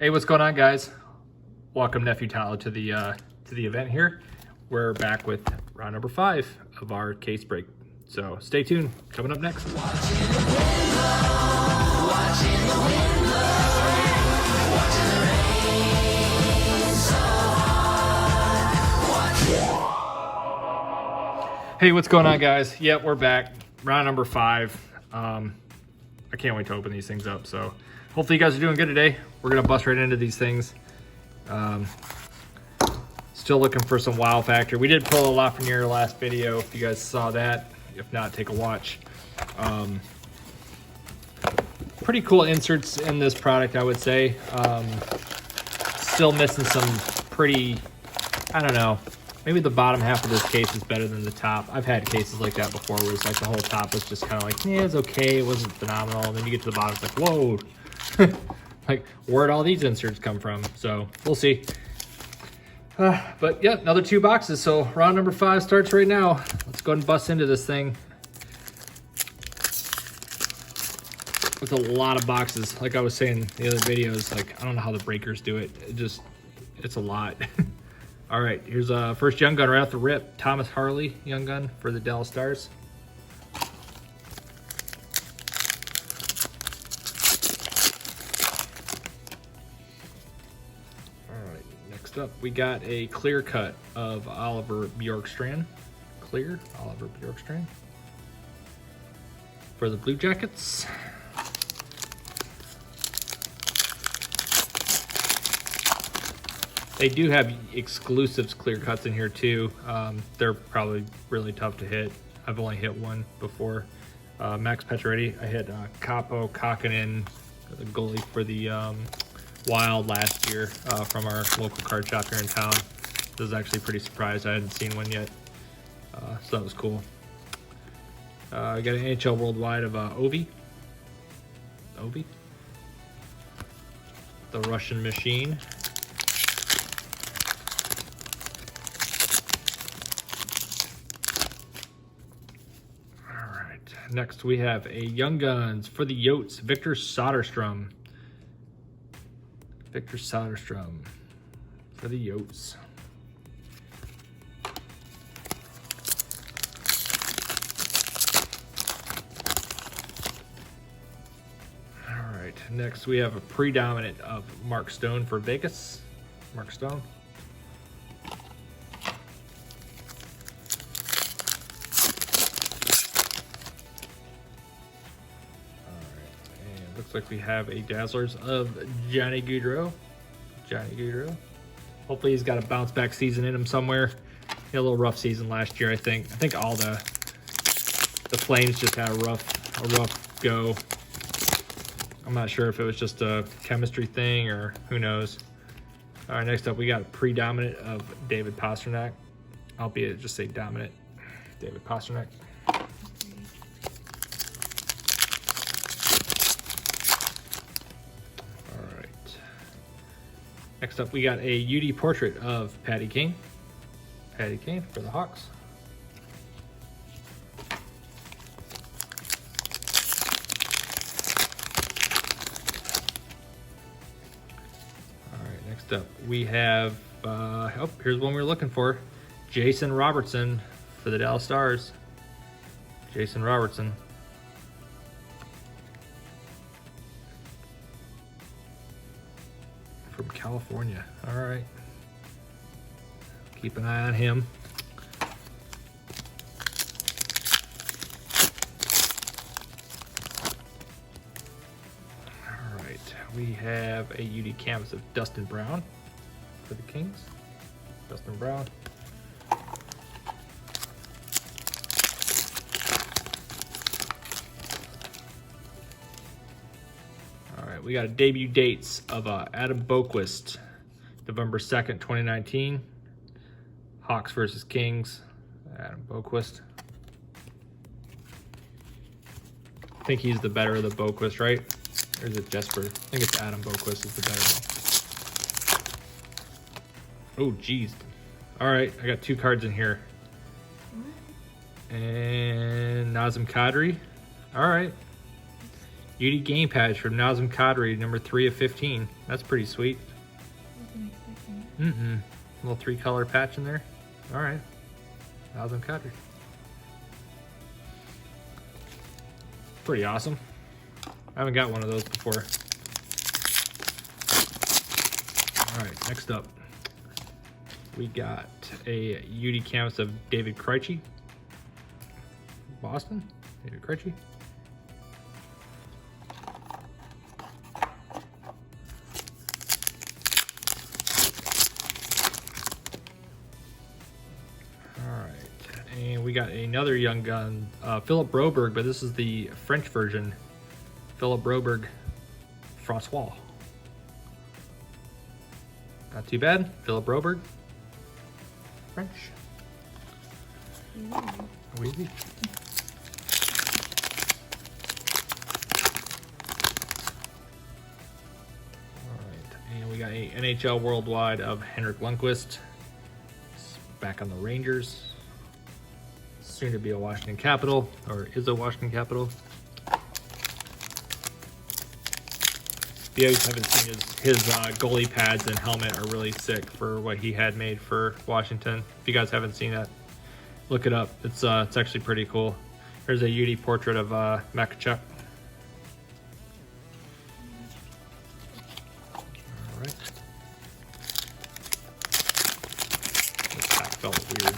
Hey, what's going on, guys? Welcome, Nephew Tyler, to the event here. We're back with round number 5 of our case break. So stay tuned. Coming up next. Hey, what's going on, guys? Yep, we're back. Round number 5. I can't wait to open these things up. So hopefully you guys are doing good today. We're gonna bust right into these things. Still looking for some wow factor. We did pull a lot from your last video, if you guys saw that. If not, take a watch. Pretty cool inserts in this product, I would say. Still missing some pretty, I don't know, maybe the bottom half of this case is better than the top. I've had cases like that before where it's like the whole top was just kind of like, yeah, it's okay, it wasn't phenomenal. And then you get to the bottom, it's like, whoa. Like, where'd all these inserts come from? So we'll see. But yeah, another 2 boxes. So round number 5 starts right now. Let's go ahead and bust into this thing. With a lot of boxes. Like I was saying in the other videos, like, I don't know how the breakers do it. It's a lot. All right, here's first Young Gun right off the rip. Thomas Harley Young Gun for the Dallas Stars. Next up, we got a clear cut of Oliver Bjorkstrand. Clear Oliver Bjorkstrand for the Blue Jackets. They do have exclusives clear cuts in here too. They're probably really tough to hit. I've only hit one before. Max Pacioretty. I hit Capo Kakkonen, the goalie for the Wild last year from our local card shop here in town. I was actually pretty surprised. I hadn't seen one yet, so that was cool. I got an NHL Worldwide of Ovi, the Russian Machine. All right, next we have a Young Guns for the Yotes, Victor Soderstrom. Victor Soderstrom for the Yotes. All right, next we have a predominant of Mark Stone for Vegas. Mark Stone. Looks like we have a Dazzlers of Johnny Gaudreau. Hopefully he's got a bounce back season in him somewhere. He had a little rough season last year, I think. I think all the Flames just had a rough go. I'm not sure if it was just a chemistry thing or who knows. All right, next up we got a predominant of David Pastrnak. Albeit just say dominant. David Pastrnak. Next up, we got a UD portrait of Patty Kane. Patty Kane for the Hawks. All right, next up, we have, here's one we were looking for. Jason Robertson for the Dallas Stars. Jason Robertson. From California. All right. Keep an eye on him. All right. We have a UD canvas of Dustin Brown for the Kings. Dustin Brown. We got a debut dates of Adam Boqvist, November 2nd, 2019. Hawks versus Kings. Adam Boqvist. I think he's the better of the Boqvist, right? Or is it Jesper? I think it's Adam Boqvist is the better one. Oh, geez. All right, I got 2 cards in here. And Nazem Kadri. All right. UD game patch from Nazem Kadri, number 3 of 15. That's pretty sweet. Little 3-color patch in there. All right. Nazem Kadri. Pretty awesome. I haven't got one of those before. All right, next up, we got a UD canvas of David Krejci. Boston, David Krejci. And we got another young gun, Philip Broberg, but this is the French version. Philip Broberg, Francois. Not too bad. Philip Broberg, French. Easy. All right, and we got a NHL Worldwide of Henrik Lundqvist. Back on the Rangers. Soon to be a Washington Capital, or is a Washington Capital. If you guys haven't seen his goalie pads and helmet are really sick for what he had made for Washington. If you guys haven't seen that, look it up. It's actually pretty cool. There's a UD portrait of Makachuk. All right. This pack felt weird.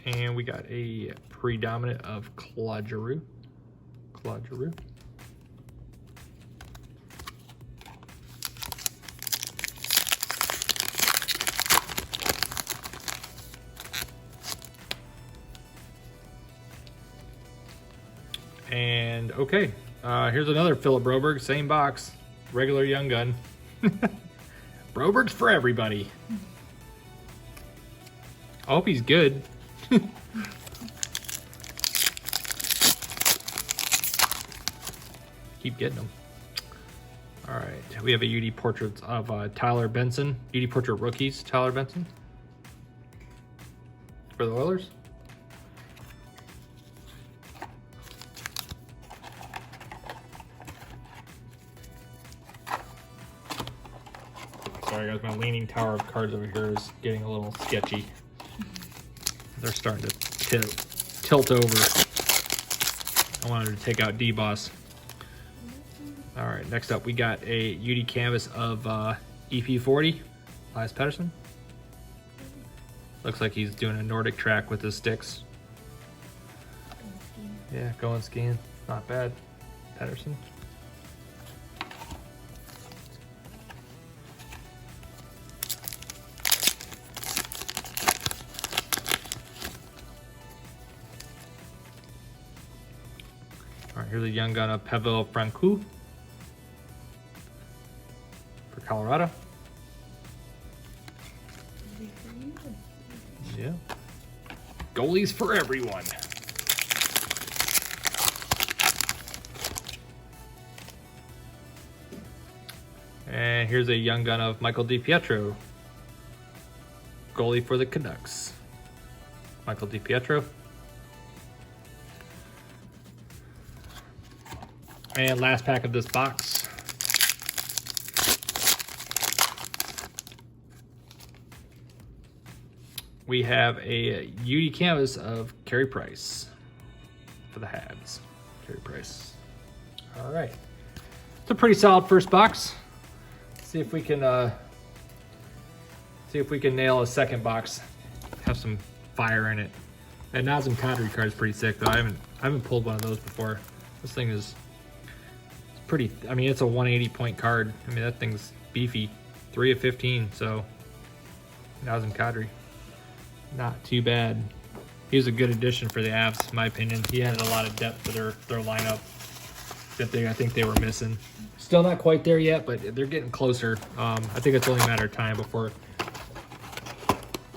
And we got a predominant of Claude Giroux. Claude Giroux. And okay, here's another Philip Broberg, same box, regular young gun. Broberg's for everybody. I hope he's good. Keep getting them. All right, we have a UD portrait of Tyler Benson. UD portrait rookies, Tyler Benson for the Oilers. Sorry guys, my leaning tower of cards over here is getting a little sketchy. They're starting to tilt over. I wanted to take out D-Boss. All right, next up we got a UD canvas of EP40, Elias Pettersson. Looks like he's doing a Nordic track with his sticks. Yeah, going skiing, not bad. Pettersson. All right, here's a young gun of Pavel Francouz for Colorado. Yeah. Goalies for everyone. And here's a young gun of Michael DiPietro. Goalie for the Canucks. Michael DiPietro. And last pack of this box. We have a UD canvas of Carey Price for the Habs. Carey Price. All right. It's a pretty solid first box. See if we can nail a second box. Have some fire in it. And Nazem Kadri card is pretty sick though. I haven't pulled one of those before. This thing is pretty. I mean, it's a 180 point card. I mean, that thing's beefy. 3 of 15. So Nazem Kadri, not too bad. He was a good addition for the Avs, in my opinion. He added a lot of depth to their lineup that I think they were missing. Still not quite there yet, but they're getting closer. I think it's only a matter of time before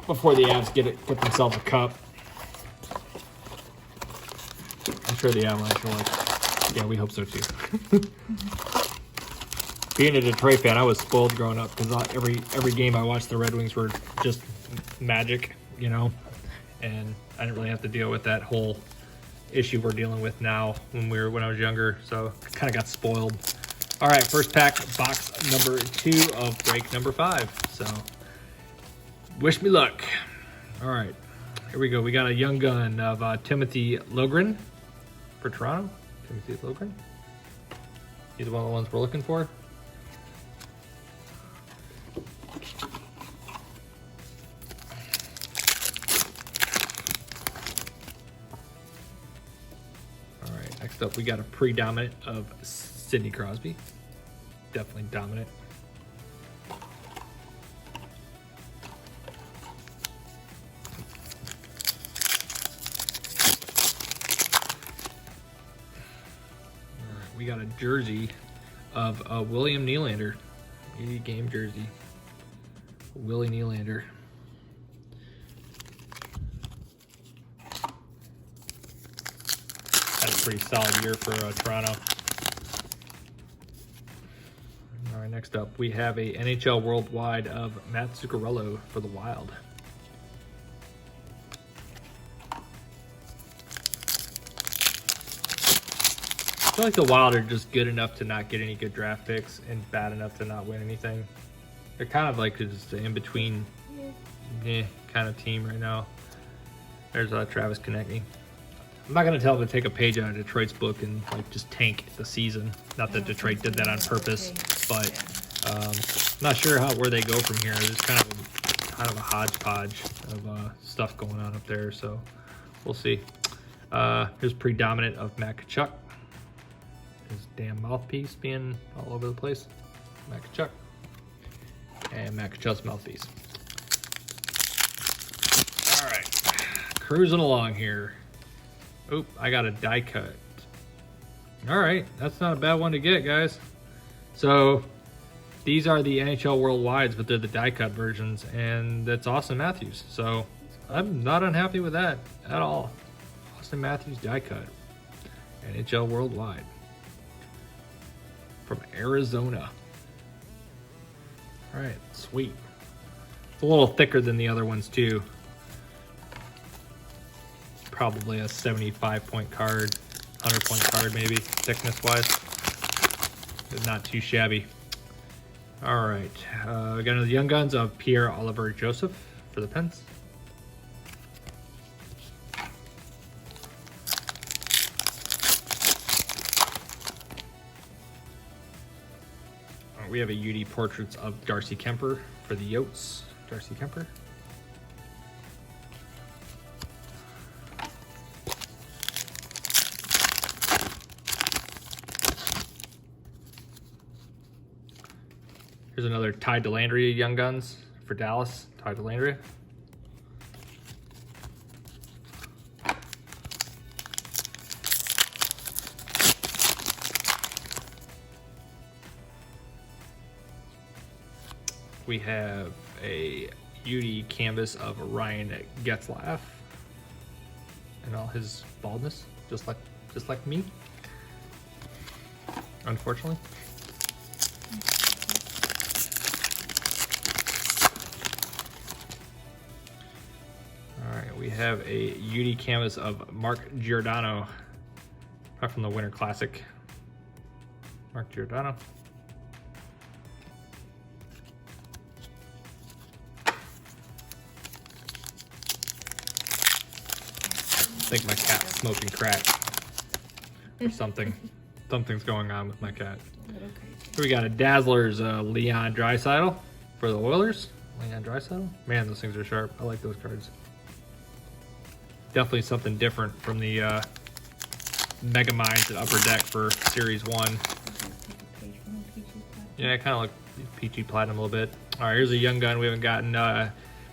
the Avs get themselves a cup. I'm sure the Avalanche will. Yeah, we hope so too. Being a Detroit fan, I was spoiled growing up because every game I watched, the Red Wings were just magic, you know, and I didn't really have to deal with that whole issue we're dealing with now when I was younger, so kind of got spoiled. All right, first pack, box number 2 of break number 5. So wish me luck. All right, here we go. We got a young gun of Timothy Liljegren for Toronto. Timothy Liljegren. He's one of the ones we're looking for. All right, next up we got a pre-dominant of Sidney Crosby. Definitely dominant. We got a jersey of William Nylander, 80 game jersey. Willie Nylander. Had a pretty solid year for Toronto. All right, next up we have a NHL Worldwide of Matt Zuccarello for the Wild. I feel like the Wild are just good enough to not get any good draft picks and bad enough to not win anything. They're kind of like just an in-between kind of team right now. There's Travis Konecny. I'm not going to tell them to take a page out of Detroit's book and like just tank the season. Not that Detroit did that on purpose, but I'm not sure where they go from here. There's kind of a hodgepodge of stuff going on up there, so we'll see. Here's predominant of Matt Tkachuk. His damn mouthpiece being all over the place. Matt Tkachuk. And Matt Tkachuk's mouthpiece. All right. Cruising along here. Oop, I got a die cut. All right, that's not a bad one to get, guys. So these are the NHL Worldwides, but they're the die cut versions, and that's Austin Matthews. So I'm not unhappy with that at all. Austin Matthews die cut. NHL Worldwide. From Arizona. All right, sweet. It's a little thicker than the other ones too. Probably a 75-point card, 100-point card maybe, thickness-wise. Not too shabby. All right, we got another Young Guns of Pierre-Olivier Joseph for the Pens. We have a UD Portraits of Darcy Kemper for the Yotes. Darcy Kemper. Here's another Ty Dellandrea Young Guns for Dallas. Ty Dellandrea. We have a UD canvas of Ryan Getzlaf and all his baldness, just like me, unfortunately. All right, we have a UD canvas of Mark Giordano, from the Winter Classic. Mark Giordano. I think my cat's smoking crack or something. Something's going on with my cat. So we got a Dazzlers Leon Draisaitl for the Oilers. Leon Draisaitl. Man, those things are sharp. I like those cards. Definitely something different from the Mega Minds at Upper Deck for Series 1. Yeah, kind of like PG Platinum a little bit. All right, here's a young gun we haven't gotten.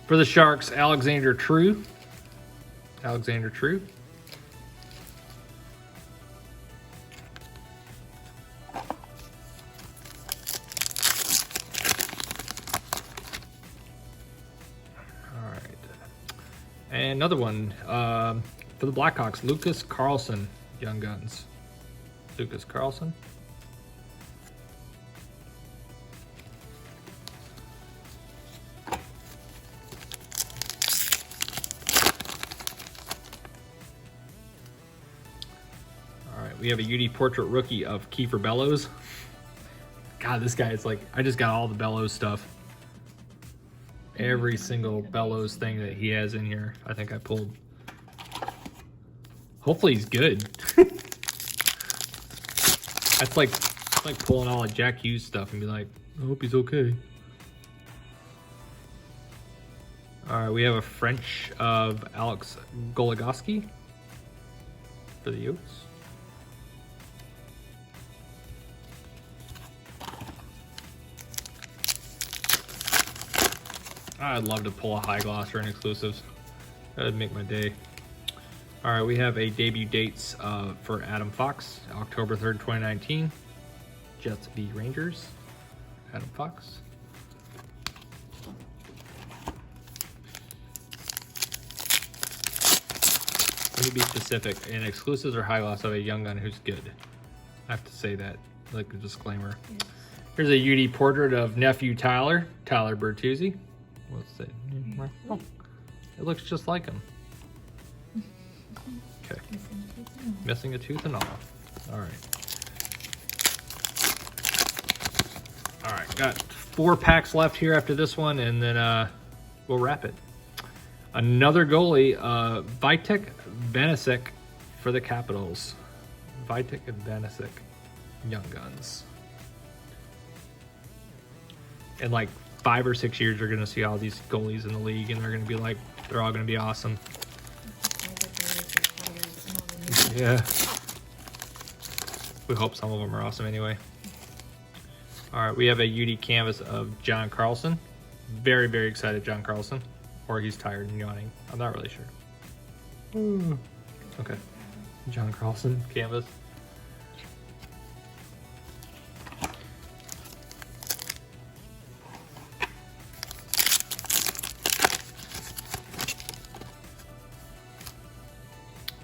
For the Sharks, Alexander True. Alexander True. All right. And another one for the Blackhawks, Lucas Carlson, Young Guns. Lucas Carlson. we have a UD Portrait rookie of Kiefer Bellows. God, this guy is like, I just got all the Bellows stuff. Every single Bellows thing that he has in here, I think I pulled. Hopefully he's good. That's like pulling all of Jack Hughes stuff and be like, I hope he's okay. All right, we have a French of Alex Goligoski for the Yotes. I'd love to pull a high gloss or an exclusives. That would make my day. All right, we have a debut dates for Adam Fox, October 3rd, 2019. Jets v. Rangers, Adam Fox. Let me be specific. In exclusives or high gloss of a young gun who's good. I have to say that, like a disclaimer. Yes. Here's a UD portrait of nephew Tyler Bertuzzi. What's it? Oh, it looks just like him. Okay. Missing a tooth and all. All right. All right, got 4 packs left here after this one, and then we'll wrap it. Another goalie, Vitek Vanacek for the Capitals. Vitek and Vanacek, young guns. In like 5 or 6 years, you're going to see all these goalies in the league, and they're going to be like, they're all going to be awesome. Yeah. We hope some of them are awesome anyway. All right, we have a UD canvas of John Carlson. Very, very excited, John Carlson. Or he's tired and yawning. I'm not really sure. Okay. John Carlson canvas.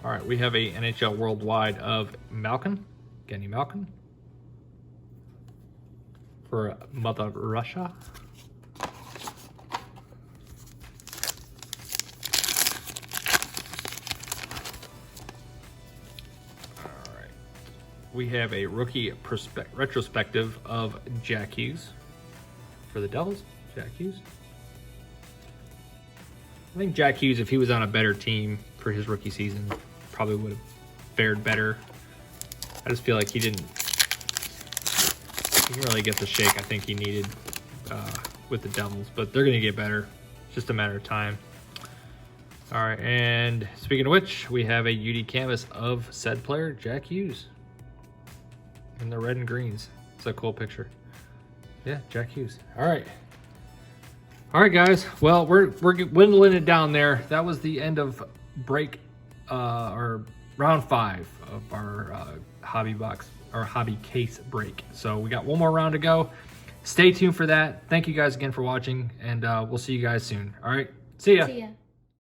All right, we have a NHL Worldwide of Malkin, Genny Malkin, for Mother Russia. All right, we have a rookie retrospective of Jack Hughes for the Devils. Jack Hughes. I think Jack Hughes, if he was on a better team for his rookie season, probably would have fared better. I just feel like he didn't really get the shake I think he needed with the Devils, but they're going to get better. It's just a matter of time. All right, and speaking of which, we have a UD canvas of said player, Jack Hughes, in the red and greens. It's a cool picture. Yeah, Jack Hughes. All right. All right, guys. Well, we're dwindling it down there. That was the end of break or round 5 of our hobby box or hobby case break. So we got one more round to go. Stay tuned for that. Thank you guys again for watching, and we'll see you guys soon. All right. See ya.